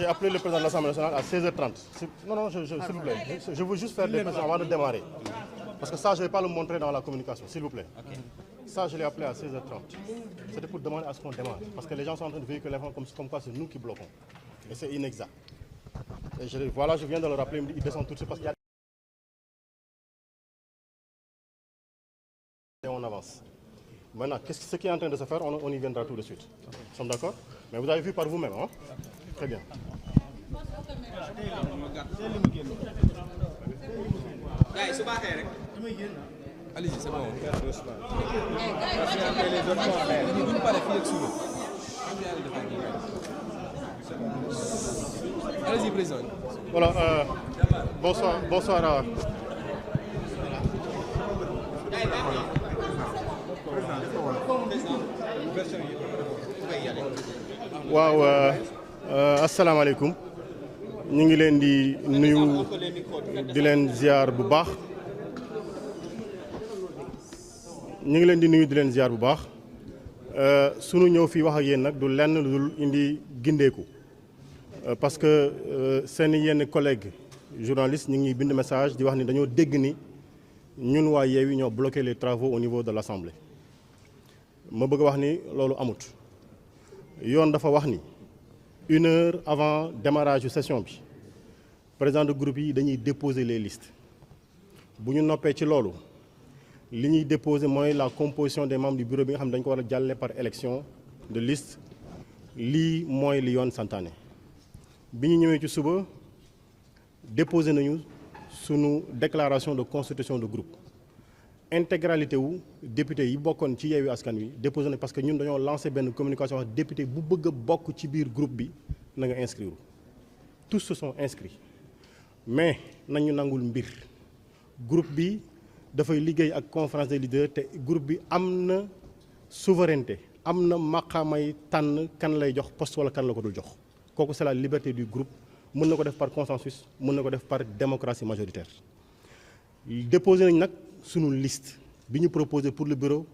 J'ai appelé le président de l'Assemblée nationale à 16h30. Non, s'il vous plaît. Je veux juste faire des précisions avant de démarrer. Parce que ça, je ne vais pas le montrer dans la communication, s'il vous plaît. Okay. Ça, je l'ai appelé à 16h30. C'était pour demander à ce qu'on démarre. Parce que les gens sont en train de véhiculer l'information comme quoi c'est nous qui bloquons. Et c'est inexact. Et je viens de le rappeler, il descend tout de suite parce qu'il y a... Et on avance. Maintenant, ce qui est en train de se faire, on y viendra tout de suite. Nous sommes d'accord? Mais vous avez vu par vous-même, hein? Très bien. Allez-y, c'est bon. Allez-y, président. Voilà, bonsoir à... waaw asalaamaaleykum ñu ngi leen di nuyu di leen ziar bu baax sunu ñëw fii wax ak yéen nag du lenn lu dul indi gindeeku parce que seen yenn collègues journalistes ñu ngi bind message di wax ni dañoo dégg ni ñun waa Yewwi ñoo bloqué les travaux au niveau de l'Assemblée ma bëgg wax ni loolu amut yoon dafa wax ni 1 heure avant démarrage yu session bi président de groupe yi dañuy déposer les listes bu ñu noppee ci loolu li ñuy déposer mooy la composition des membres du bureau bi nga xam ne dañ ko war a jàllale par élection de liste lii mooy li yoon santaane bi ñu ñëwee ci suba déposer nañu sunu déclaration de constitution de groupe intégralité wu député yi bokkoon ci Yewwi Askan Wi déposé na parce que ñun dañoo lancé benn communication wax député bu bëgg a bokk ci biir groupe bi na nga inscrire tous se sont inscrits mais nañu nangul mbir groupe bi dafay liggéey ak conférence des leaders te groupe bi am na souveraineté am na maqaamay tànn kan lay jox poste wala kan la ko dul jox kooku c'est la liberté du groupe mën na ko def par consensus mën na ko def par démocratie majoritaire déposé nañ nag sunu liste bi ñu proposé pour le bureau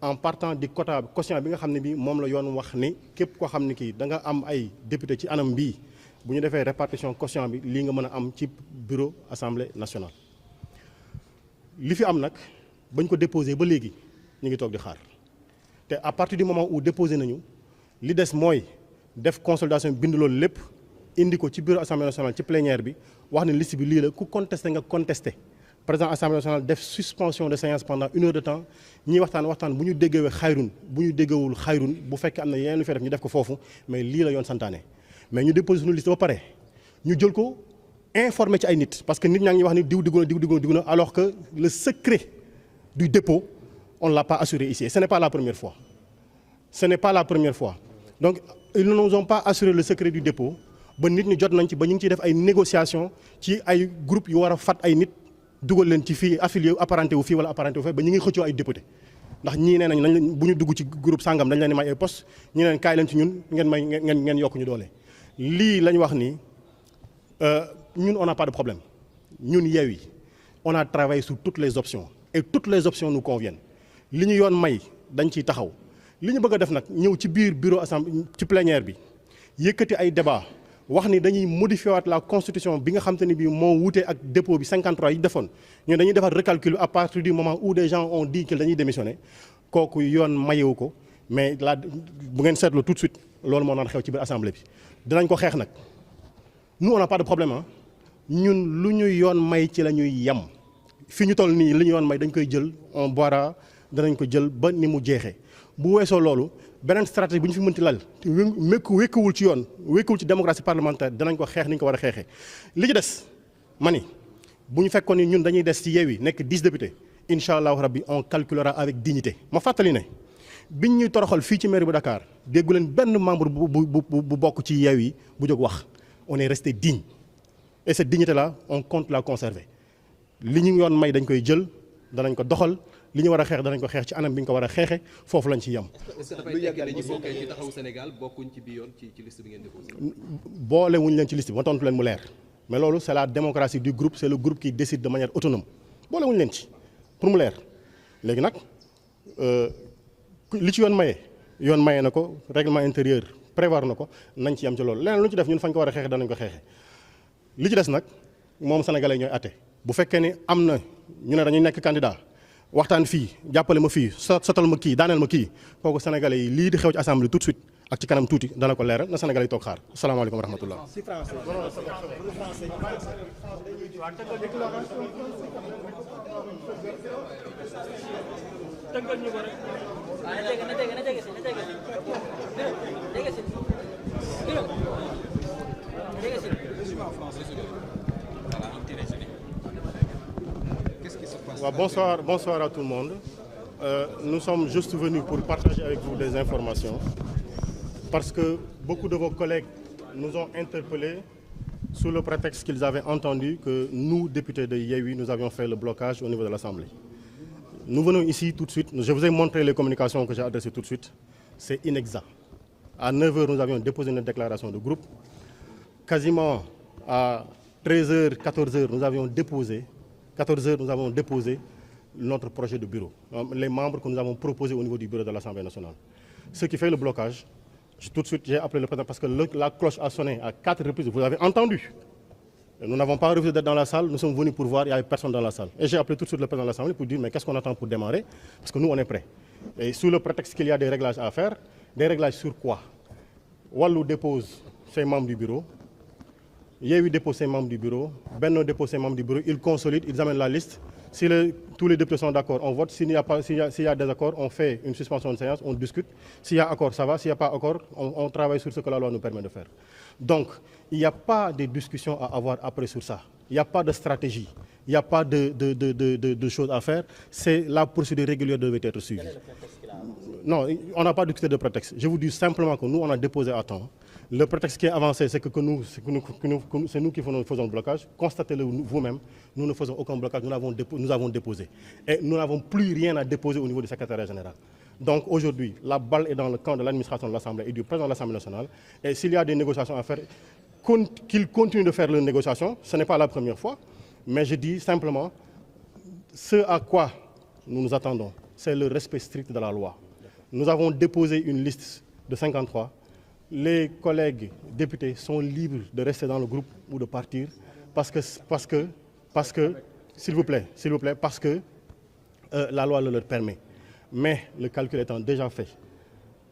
en partant du quotient bi nga xam ne bi moom la yoon wax ni képp koo xam ne kii da nga am ay député ci anam bii bu ñu defee répartition quotient bi lii nga mën a am ci bureau assemblée nationale. li fi am nag bañ ko déposé ba léegi ñu ngi toog di xaar te à partir du moment où déposé nañu li des mooy def consolidation bind loolu lépp indi ko ci bureau assemblée nationale ci plénière bi wax ne liste bi lii la ku contesté nga contesté. président assemblée nationale def suspension de séance pendant 1 heure de temps ñiy waxtaan bu ñu déggewee xayrun bu ñu déggewul xayrun bu fekkee am na yeneen lu fee def ñu def ko foofu mais lii la yoon santaane mais ñu déposé suñu liste ba pare ñu jël ko informé ci ay nit parce que nit ñaa ngi wax ni diw diggu na alors que le secret du dépôt on ne l'a pas assuré ici et ce n'est pas la première fois donc ils ne nous ont pas assuré le secret du dépôt ba nit ñi jot nañ ci ba ñu ngi ciy def ay négociations ci ay groupe yu war a fat ay nit dugal leen ci fii affilié apparenté wu fii wala apparenté wu fee ba ñu ngi xëccoo ay député ndax ñii nee nañ bu ñu dugg ci groupe sangam dañ leen di may ay poste ñi leen kaay leen ci ñun ngeen yokk ñu doole. lii lañ wax ni ñun on n'a pas de problème ñun Yewwi on a travaillé sur toutes les options et toutes les options nous conviennent li ñu yoon may dañ ciy taxaw li ñu bëgg a def nag ñëw ci biir bureau assemblée ci plénière bi yëkkati ay débat wax ni dañuy modifier waat la constitution bi nga xam te ni bii moo wute ak dépôt bi 53 yi defoon ñun dañuy defar recalcul à partir du moment où des gens ont dit que dañuy démissionner kooku yoon mayewu ko mais la bu ngeen seetlu tout de suite loolu moo naan xew ci biir assemblée bi dinañ ko xeex nag nous on n'a pas de problème ah ñun lu ñu yoon may ci la ñuy yem fi ñu toll nii li ñu yoon may dañ koy jël on boira danañ ko jël ba ni mu jeexee bu weesoo loolu beneen stratégie bu ñu fi mënti lal te wékkuwul ci yoon wékkuwul ci démocratie parlementaire danañ ko xeex ni ñu ko war a xeexee li ci des ma ni bu ñu fekkoon ni ñun dañuy des ci Yewwi nekk 10 députés incha allahu rabbi on calculera avec dignité ma fàttali ne biñ ñuy toroxal fii ci mairie bu Dakar déggu leen benn membre bu bokk ci Yewwi bu jóg wax on est resté digne et cette dignité là on compte la conserver li ñu yoon may dañ koy jël danañ ko doxal li ñu war a xeex danañ ko xeex ci anam bi ñu ko war a xeexe foofu lañ ci yem. est-ce que dafay tekki dañuy bokk ci taxawu Sénégal bokkuñ ci bi yoon ci liste bi ngeen déposé. boole wuñ leen ci liste bi ma tontu leen mu leer mais loolu c'est la démocratie du groupe c'est le groupe qui décide de manière autonome boole wuñ leen ci pour mu leer léegi nag li ci yoon maye na ko règlement intérieur prévoir na ko nañ ci yam ci loolu leneen lu ñu ci def ñun fañ ko war a xeexe danañ ko xeexe li ci des nag moom sénégalais ñooy atte bu fekkee ni am na ñu ne dañuy nekk candidat waxtaan fii jàppale ma fii sotal ma kii daaneel ma kii kooku sénégalais yi lii di xew ci assemblée tout de suite ak ci kanam tuuti dana ko leeral na sénégalais yi toog xaar asalaamaaleykum wa rahmatullah. Bonsoir à tout le monde. Nous sommes juste venus pour partager avec vous des informations parce que beaucoup de vos collègues nous ont interpellés sous le prétexte qu'ils avaient entendu que nous, députés de Yewwi, nous avions fait le blocage au niveau de l'Assemblée. Nous venons ici tout de suite, je vous ai montré les communications que j'ai adressées tout de suite, c'est inexact. À 9h, nous avions déposé une déclaration de groupe. Quasiment à 13h, 14h, nous avons déposé notre projet de bureau, les membres que nous avons proposés au niveau du bureau de l'Assemblée nationale. Ce qui fait le blocage, tout de suite j'ai appelé le président parce que la cloche a sonné à 4 reprises, vous avez entendu. Nous n'avons pas refusé d'être dans la salle, nous sommes venus pour voir, il n'y avait personne dans la salle. Et j'ai appelé tout de suite le président de l'Assemblée pour dire mais qu'est-ce qu'on attend pour démarrer? Parce que nous on est prêts. Et sous le prétexte qu'il y a des réglages à faire, des réglages sur quoi? Wallu dépose ses membres du bureau, Yewwi dépose ses membres du bureau, Benno dépose ses membres du bureau, ils consolident, ils amènent la liste. Si tous les députés sont d'accord, on vote. S'il y a désaccord, on fait une suspension de séance, on discute. S'il y a accord, ça va. S'il n'y a pas accord, on travaille sur ce que la loi nous permet de faire. Donc, il n'y a pas de discussion à avoir après sur ça. Il n'y a pas de stratégie. Il n'y a pas de choses à faire. C'est la procédure régulière devait être suivie. Non, on n'a pas discuté de prétexte. Je vous dis simplement que nous, on a déposé à temps. Le prétexte qui est avancé, c'est que c'est nous qui faisons le blocage. Constatez-le vous-même, nous ne faisons aucun blocage, nous avons déposé. Et nous n'avons plus rien à déposer au niveau du secrétariat général. Donc aujourd'hui, la balle est dans le camp de l'administration de l'Assemblée et du président de l'Assemblée nationale. Et s'il y a des négociations à faire, qu'ils continuent de faire leurs négociations, ce n'est pas la première fois. Mais je dis simplement, ce à quoi nous nous attendons, c'est le respect strict de la loi. Nous avons déposé une liste de 53. Les collègues députés sont libres de rester dans le groupe ou de partir parce que s'il vous plaît, parce que la loi le leur permet. Mais le calcul étant déjà fait,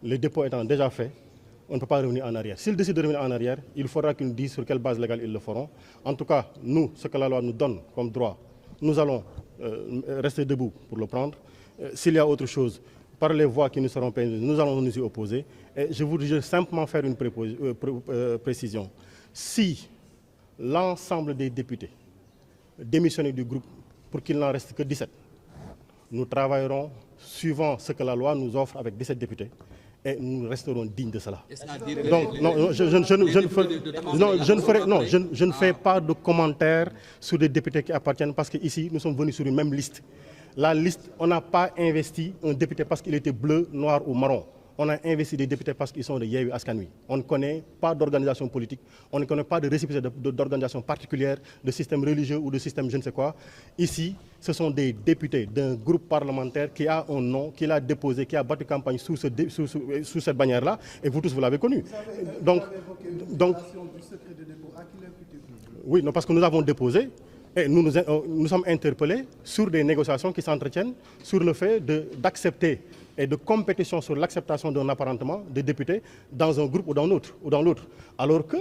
le dépôt étant déjà fait, on ne peut pas revenir en arrière. S'ils décident de revenir en arrière, il faudra qu'ils nous disent sur quelle base légale ils le feront. En tout cas, nous, ce que la loi nous donne comme droit, nous allons rester debout pour le prendre. S'il y a autre chose, par les voix qui nous seront permises, nous allons nous y opposer. Et je voudrais simplement faire une précision. Si l'ensemble des députés démissionnent du groupe pour qu'il n'en reste que 17, nous travaillerons suivant ce que la loi nous offre avec 17 députés et nous resterons dignes de cela. Donc, non, je ne fais pas de commentaires sur des députés qui appartiennent parce qu'ici, nous sommes venus sur une même liste. La liste, on n'a pas investi un député parce qu'il était bleu, noir ou marron. On a investi des députés parce qu'ils sont de Yewwi Askan Wi. On ne connaît pas d'organisation politique, on ne connaît pas de récépissé d'organisation particulière, de système religieux ou de système je ne sais quoi. Ici, ce sont des députés d'un groupe parlementaire qui a un nom, qui l'a déposé, qui a battu campagne sous cette bannière-là, et vous tous, vous l'avez connu. Donc, oui, non, parce que nous avons déposé, et nous sommes interpellés sur des négociations qui s'entretiennent sur le fait d'accepter et de compétition sur l'acceptation d'un apparentement de députés dans un groupe ou dans l'autre. Alors que,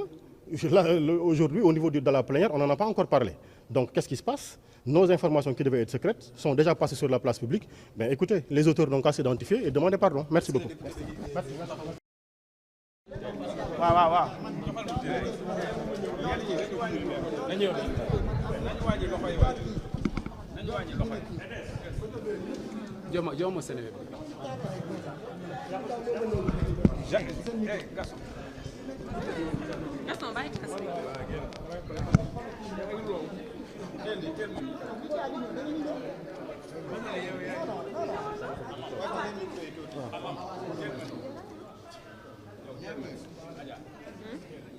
aujourd'hui, au niveau de la plénière, on n'en a pas encore parlé. Donc, qu'est-ce qui se passe? Nos informations qui devaient être secrètes sont déjà passées sur la place publique. Ben, écoutez, les auteurs n'ont qu'à s'identifier et demander pardon. Merci beaucoup. Merci. Joma Sénégal. Gaston bàyyi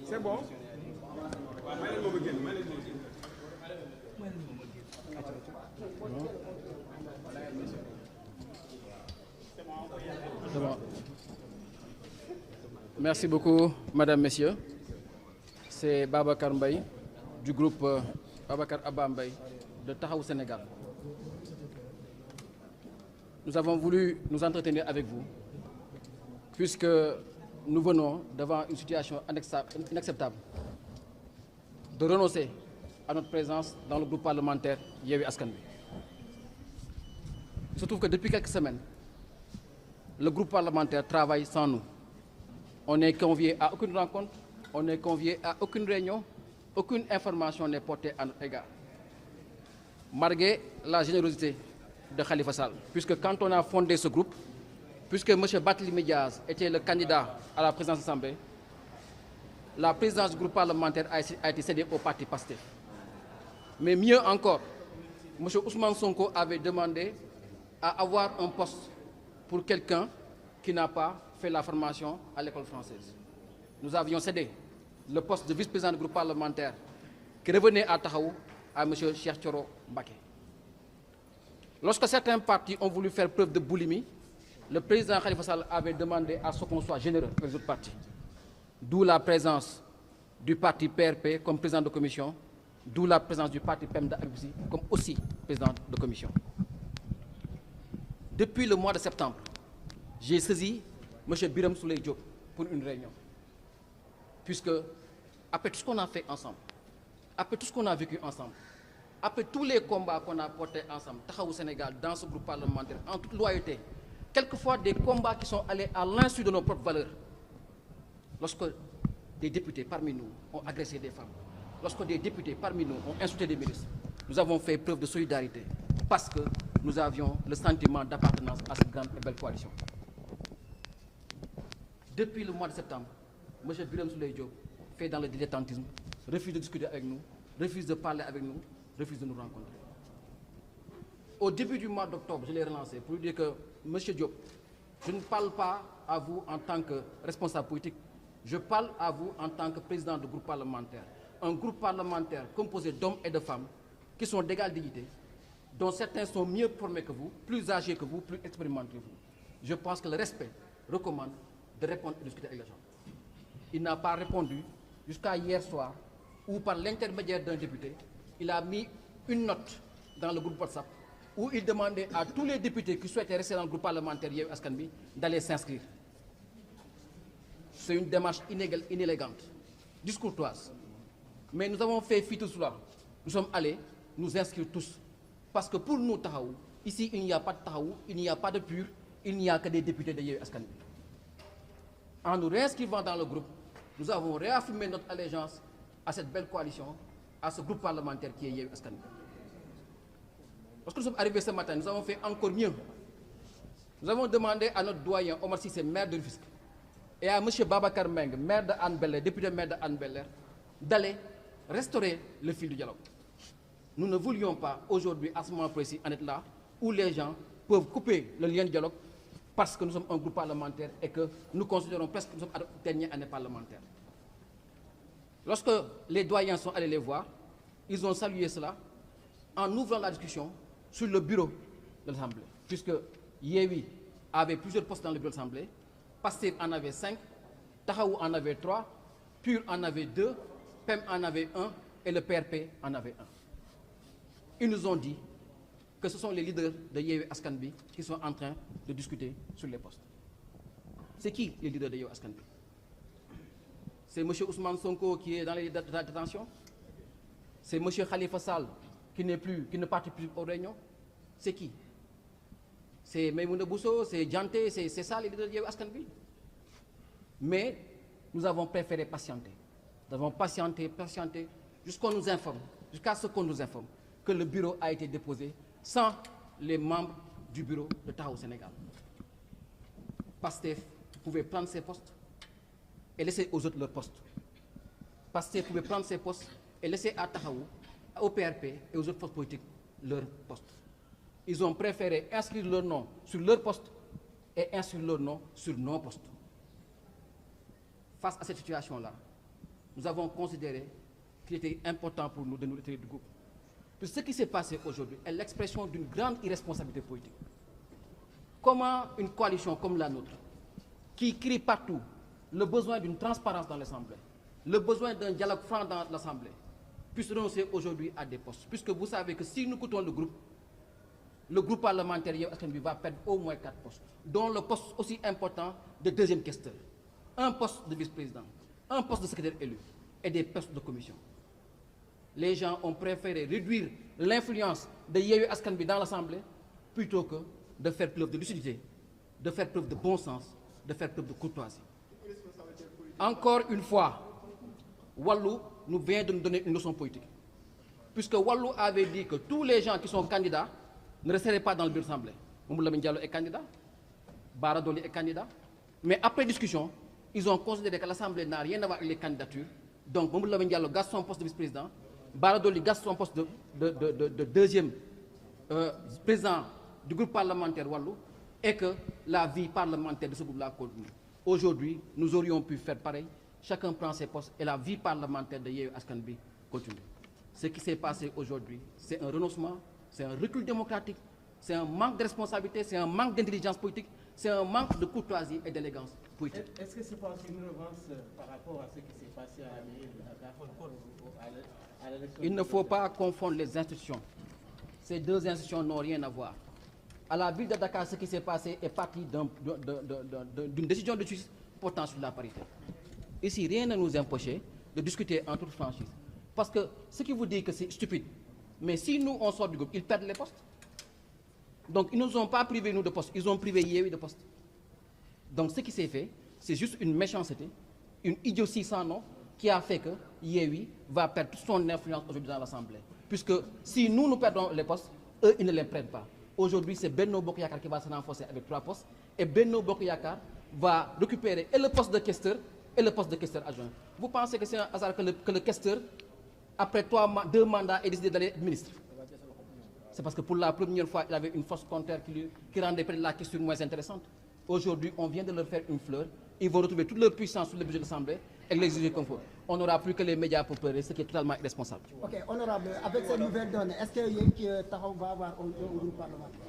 c'est bon. Merci beaucoup, Madame, Messieurs. C'est Babacar Mbaye du groupe Babacar Abba Mbaye de Taxawu Sénégal. Nous avons voulu nous entretenir avec vous puisque nous venons devant une situation inacceptable de renoncer à notre présence dans le groupe parlementaire Yewwi Askan Wi. Il se trouve que depuis quelques semaines, le groupe parlementaire travaille sans nous. On n'est convié à aucune rencontre, on n'est convié à aucune réunion, aucune information n'est portée à notre égard. Malgré la générosité de Khalifa Sall, puisque quand on a fondé ce groupe, puisque M. Barthélémy Diaz était le candidat à la présidence de l'Assemblée, la présidence du groupe parlementaire a été cédée au parti PASTEF. Mais mieux encore, M. Ousmane Sonko avait demandé à avoir un poste pour quelqu'un qui n'a pas fait la formation à l'école française. Nous avions cédé le poste de vice-président du groupe parlementaire qui revenait à Taxawu à M. Cheikh Thioro Mbacké. Lorsque certains partis ont voulu faire preuve de boulimie, le président Khalifa Sall avait demandé à ce qu'on soit généreux avec les autres partis. D'où la présence du parti PRP comme président de commission, d'où la présence du parti PEMDA comme aussi président de commission. Depuis le mois de septembre, j'ai saisi M. Birame Souleye Diop pour une réunion. Puisque, après tout ce qu'on a fait ensemble, après tout ce qu'on a vécu ensemble, après tous les combats qu'on a portés ensemble, Taxawu Sénégal, dans ce groupe parlementaire, en toute loyauté, quelquefois des combats qui sont allés à l'insu de nos propres valeurs. Lorsque des députés parmi nous ont agressé des femmes, lorsque des députés parmi nous ont insulté des ministres, nous avons fait preuve de solidarité parce que nous avions le sentiment d'appartenance à cette grande et belle coalition. Depuis le mois de septembre, M. Birame Souleye Diop fait dans le dilettantisme, refuse de discuter avec nous, refuse de parler avec nous, refuse de nous rencontrer. Au début du mois d'octobre, je l'ai relancé pour lui dire que M. Diop, je ne parle pas à vous en tant que responsable politique, je parle à vous en tant que président de groupe parlementaire. Un groupe parlementaire composé d'hommes et de femmes qui sont d'égale dignité, dont certains sont mieux formés que vous, plus âgés que vous, plus expérimentés que vous. Je pense que le respect recommande de répondre et de discuter avec les gens. Il n'a pas répondu jusqu'à hier soir, où par l'intermédiaire d'un député, il a mis une note dans le groupe WhatsApp, où il demandait à tous les députés qui souhaitaient rester dans le groupe parlementaire Yewwi Askan Wi d'aller s'inscrire. C'est une démarche inélégante, discourtoise. Mais nous avons fait fi tout cela. Nous sommes allés nous inscrire tous. Parce que pour nous, Taxawu, ici, il n'y a pas de Taxawu, il n'y a pas de PUR, il n'y a que des députés de Yewwi Askan Wi. En nous réinscrivant dans le groupe, nous avons réaffirmé notre allégeance à cette belle coalition, à ce groupe parlementaire qui est Yewwi Askan Wi. Lorsque nous sommes arrivés ce matin, nous avons fait encore mieux. Nous avons demandé à notre doyen Omar Cissé, maire de Rufisque, et à M. Babacar Mbengue, maire de Hann Bel-Air, député maire de Hann Bel-Air, d'aller restaurer le fil du dialogue. Nous ne voulions pas aujourd'hui, à ce moment précis, en être là, où les gens peuvent couper le lien de dialogue parce que nous sommes un groupe parlementaire et que nous considérons presque que nous sommes à la dernière année parlementaire. Lorsque les doyens sont allés les voir, ils ont salué cela en ouvrant la discussion sur le bureau de l'Assemblée, puisque Yewwi avait plusieurs postes dans le bureau de l'Assemblée, PASTEF en avait 5, Taxawu en avait 3, PUR en avait 2, PEM en avait 1 et le PRP en avait 1. Ils nous ont dit que ce sont les leaders de Yewwi Askan Wi qui sont en train de discuter sur les postes. C'est qui les leaders de Yewwi Askan Wi? C'est M. Ousmane Sonko qui est dans les détentions? C'est M. Khalifa Sall qui ne participe plus aux réunions? C'est qui? C'est Maïmouna Bousso, c'est Dianté, c'est ça les leaders de Yewwi Askan Wi? Mais nous avons préféré patienter. Nous avons patienté jusqu'à ce qu'on nous informe que le bureau a été déposé sans les membres du bureau de Taxawu Sénégal. PASTEF pouvait prendre ses postes et laisser aux autres leurs postes. PASTEF pouvait prendre ses postes et laisser à Taxawu, au PRP et aux autres forces politiques leurs postes. Ils ont préféré inscrire leur nom sur leur poste et inscrire leur nom sur nos postes. Face à cette situation-là, nous avons considéré qu'il était important pour nous de nous retirer du groupe. Puis ce qui s'est passé aujourd'hui est l'expression d'une grande irresponsabilité politique. Comment une coalition comme la nôtre, qui crie partout le besoin d'une transparence dans l'Assemblée, le besoin d'un dialogue franc dans l'Assemblée, puisse renoncer aujourd'hui à des postes. Puisque vous savez que si nous quittons le groupe parlementaire Yewwi Askan Wi va perdre au moins 4 postes, dont le poste aussi important de deuxième questeur, un poste de vice-président, un poste de secrétaire élu et des postes de commission. Les gens ont préféré réduire l'influence de Yewwi Askan Wi dans l'Assemblée plutôt que de faire preuve de lucidité, de faire preuve de bon sens, de faire preuve de courtoisie. Encore une fois, Wallu nous vient de nous donner une leçon politique. Puisque Wallu avait dit que tous les gens qui sont candidats ne resteraient pas dans le bureau de l'Assemblée. Mamadou Lamine Diallo est candidat, Bara Dolly est candidat. Mais après discussion, ils ont considéré que l'Assemblée n'a rien à voir avec les candidatures. Donc Mamadou Lamine Diallo garde son poste de vice-président, Bara Dolly garde son poste de deuxième président du groupe parlementaire Wallu, et que la vie parlementaire de ce groupe-là continue. Aujourd'hui, nous aurions pu faire pareil. Chacun prend ses postes et la vie parlementaire de Yewwi Askan Wi continue. Ce qui s'est passé aujourd'hui, c'est un renoncement, c'est un recul démocratique, c'est un manque de responsabilité, c'est un manque d'intelligence politique, c'est un manque de courtoisie et d'élégance politique. Est-ce que c'est pas une revanche par rapport à ce qui s'est passé à l'élection? Il ne faut pas confondre les institutions. Ces deux institutions n'ont rien à voir. À la ville de Dakar, ce qui s'est passé est parti d'une décision de justice portant sur la parité. Ici, rien ne nous empêche de discuter en toute franchise. Parce que ce qui vous dit que c'est stupide, mais si nous, on sort du groupe, ils perdent les postes. Donc, ils ne nous ont pas privé, nous, de postes. Ils ont privé Yewwi de postes. Donc, ce qui s'est fait, c'est juste une méchanceté, une idiotie sans nom, qui a fait que Yewwi va perdre toute son influence aujourd'hui dans l'Assemblée. Puisque si nous perdons les postes, eux, ils ne les prennent pas. Aujourd'hui, c'est Benno Bokk Yakaar qui va se renforcer avec 3 postes. Et Benno Bokk Yakaar va récupérer et le poste de questeur et le poste de questeur adjoint. Vous pensez que c'est un hasard que le questeur, après 2 mandats, ait décidé d'aller être ministre? C'est parce que pour la première fois, il avait une force contraire qui rendait peut-être la question moins intéressante. Aujourd'hui, on vient de leur faire une fleur. Ils vont retrouver toute leur puissance sur le budget de l'Assemblée et l'exiger comme faut. On n'aura plus que les médias pour pleurer, ce qui est totalement irresponsable. Ok, honorable, avec ces nouvelles données, est-ce que Yewwi Taxawu va avoir un groupe parlementaire?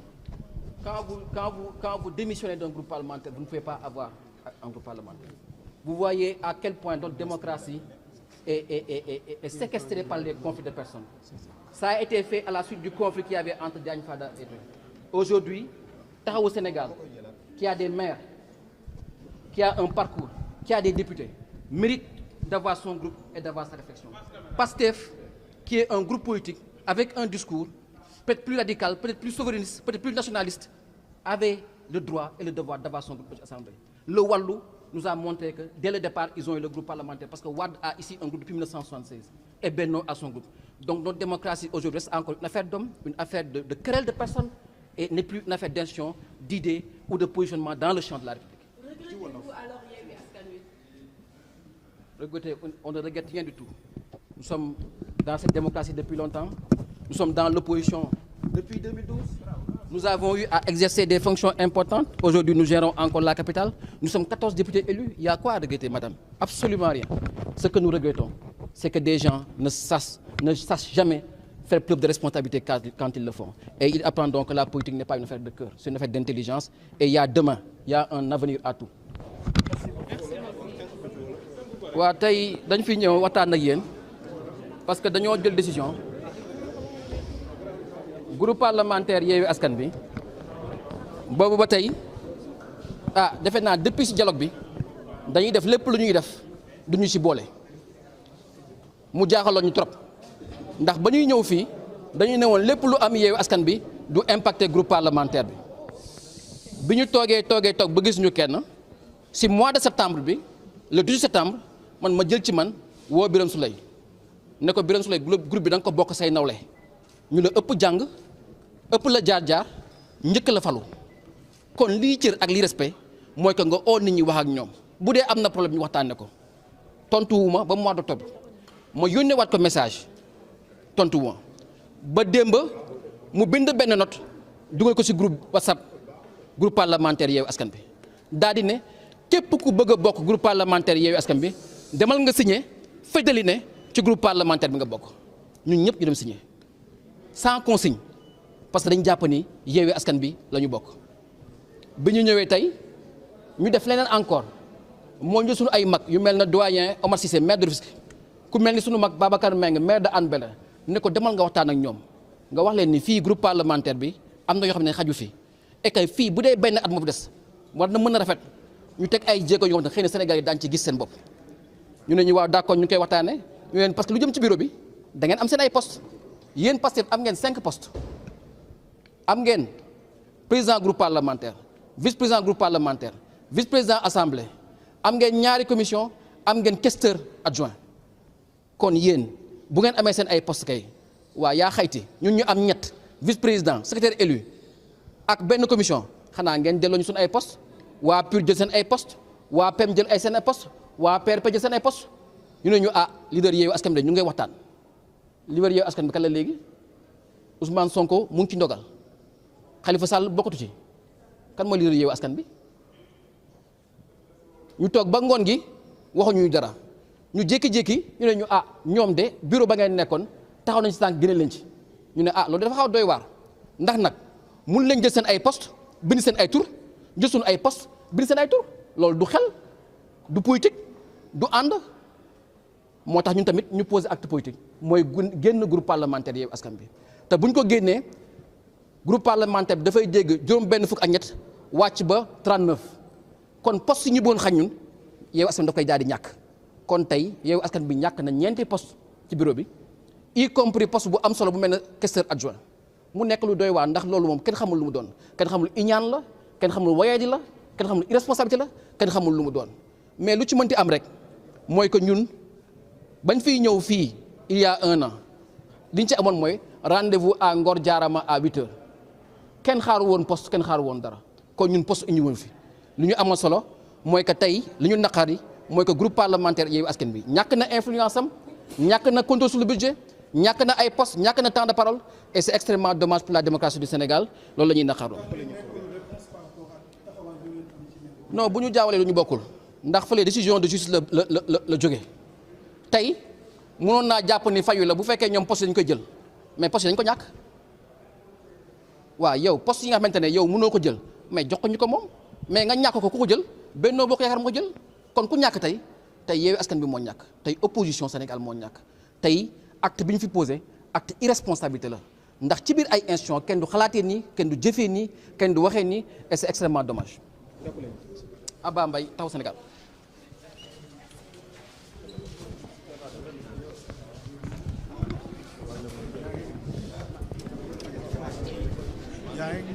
Quand vous démissionnez d'un groupe parlementaire, vous ne pouvez pas avoir un groupe parlementaire. Vous voyez à quel point notre démocratie est séquestrée par les conflits de personnes. Ça a été fait à la suite du conflit qu'il y avait entre Diagne Fada et eux. Aujourd'hui, Taxawu Sénégal, qui a des maires, qui a un parcours, qui a des députés, mérite d'avoir son groupe et d'avoir sa réflexion. Pastef, qui est un groupe politique avec un discours peut-être plus radical, peut-être plus souverainiste, peut-être plus nationaliste, avait le droit et le devoir d'avoir son groupe de l'Assemblée. Le Wallu nous a montré que dès le départ, ils ont eu le groupe parlementaire parce que Wade a ici un groupe depuis 1976 et Benno a son groupe. Donc notre démocratie aujourd'hui reste encore une affaire d'hommes, une affaire de querelle de personnes et n'est plus une affaire d'intention, d'idées ou de positionnement dans le champ de la République. Regrettez-vous alors Yewwi Askan Wi? Regrettez, on ne regrette rien du tout. Nous sommes dans cette démocratie depuis longtemps. Nous sommes dans l'opposition depuis 2012. Nous avons eu à exercer des fonctions importantes. Aujourd'hui, nous gérons encore la capitale. Nous sommes 14 députés élus. Il y a quoi à regretter, madame? Absolument rien. Ce que nous regrettons, c'est que des gens ne sachent jamais faire preuve de responsabilité quand ils le font. Et ils apprennent donc que la politique n'est pas une affaire de cœur, c'est une affaire d'intelligence. Et il y a demain, il y a un avenir à tout. Waa tey dañ fi ñëw waxtaan ak yéen parce que dañoo jël décision groupe parlementaire Yewwi Askan Wi boobu ba tey defe naa depuis ci dialogue bi dañuy def lépp lu ñuy def duñu ci boole mu jaaxaloon ñu trop ndax ba ñuy ñëw fii dañuy ne woon lépp lu am Yewwi Askan Wi du impacter groupe parlementaire bi ñu toog ba gis ñu kenn ci mois de septembre bi le 18 septembre man ma jël ci man woo Birame Souleye ne ko Birame Souleye groupe bi da nga ko bokk say nawle ñu la ëpp jàng ëpp la jaar-jaar njëkk la falu kon lii cër ak lii respect mooy que nga oo nit ñi wax ak ñoom bu dee am na problème ñu waxtaanee ko tontuwuma ba mois d'octobre ma yónnee waat ko message tontuwuma ba démb mu bind benn note dugal ko ci groupe WhatsApp groupe parlementaire Yewwi Askan Wi daal di ne képp ku bëgg a bokk groupe parlementaire Yewwi Askan Wi demal nga signé feddali ne ci groupe parlementaire bi nga bokk ñun ñëpp ñu dem signé sans consigne parce que dañ jàpp ni Yewwi Askan Wi la ñu bokk bi ñu ñëwee tey ñu def leneen encore moo ñu suñu ay mag yu mel na doyen Omar Cissé maire de Rufisque ku mel ni suñu mag Babacar Mbengue maire de Hann Bel-Air ne ko demal nga waxtaan ak ñoom nga wax leen ni fii groupe parlementaire bi am na yoo xam ne xaju fi et que fii bu dee benn at moo fi des war na mën a rafet ñu teg ay jéego yoo xam ne xëy na Sénégal yi daañu ci gis seen bopp. ñu ne ñu waaw d'accord ñu koy waxtaanee ñu leen parce que lu jëm ci bureau bi da ngeen am seen ay postes yéen Pastef am ngeen 5 postes am ngeen président groupe parlementaire vice président groupe parlementaire vice président assemblée am ngeen ñaari commission am ngeen questeur adjoint kon yéen bu ngeen amee seen ay postes kay waa yaa xayti ñun ñu am ñett vice président secrétaire élu ak benn commission xanaa ngeen delloo ñu suñu ay postes waa PUR jël seen ay postes waa PEM jël ay seen ay postes waa PRP jël seen ay postes ñu ne ñu leader Yewwi Askan Wi ñu ngay waxtaan leader Yewwi Askan Wi kan la léegi Ousmane Sonko mu ngi ci ndogal Khalifa Sall bokkatu ci kan mooy leader Yewwi Askan Wi ñu toog ba ngoon gi waxuñu dara ñu jékki-jékki ñu ne ñu ñoom de bureau ba ngeen nekkoon taxaw nañ ci tànk génne leen ci ñu ne loolu dafa xaw doy waar ndax nag mun leen jël seen ay poste bind seen ay tur jël suñu ay poste bind seen ay tur loolu du xel du politique du ànd moo tax ñun tamit ñu posé acte politique mooy génn groupe parlementaire Yewwi Askan Wi te bu ñu ko génnee groupe parlementaire bi dafay jégg juróom benn fukk ak ñett wàcc ba 39 kon poste yi ñu bëggoon xañ ñun Yewwi Askan Wi daf koy daal di ñàkk kon tey Yewwi Askan Wi ñàkk na ñeenti poste ci bureau bi y compris poste bu am solo bu mel ne questeur adjoint mu nekk lu doy waar ndax loolu moom kenn xamul lu mu doon kenn xamul iñaan la kenn xamul wayeedi la kenn xamul irresponsabilité la kenn xamul lu mu doon mais lu ci mënti am rek mooy que ñun bañ fiy ñëw fii il y a 1 an liñ ci amoon mooy rendez-vous à Ngor Jaarama à 8 heures kenn xaaru woon poste kenn xaaru woon dara kon ñun poste indi woon fi lu ñu amoon solo mooy que tey li ñu naqari mooy que groupe parlementaire Yewwi Askan Wi ñàkk na influence am ñàkk na contrôle sur le budget ñàkk na ay poste ñàkk na temps de parole et c'est extrêmement dommage pour la démocratie du Sénégal loolu la ñuy naqaru non bu ñu jaawalee lu ñu bokkul ndax fële décision de justice la jóge tey mënoon naa jàpp ni fayu la bu fekkee ñoom poste dañu koy jël mais poste dañu ko ñàkk waaw yow poste yi nga xamante ne yow mënoo ko jël mais jox ko ñu ko moom mais nga ñàkk ko ku ko jël Benno Bokk Yaakaar moo ko jël kon ku ñàkk tey Yewwi Askan Wi moo ñàkk tey opposition Sénégal moo ñàkk tey acte bi ñu fi posé acte irresponsabilité la ndax ci biir ay institutions kenn du xalaatee nii kenn du jëfee nii kenn du waxee nii et c'est extrêmement dommage. Abba Mbaye Taxawu Sénégal. yaa ngi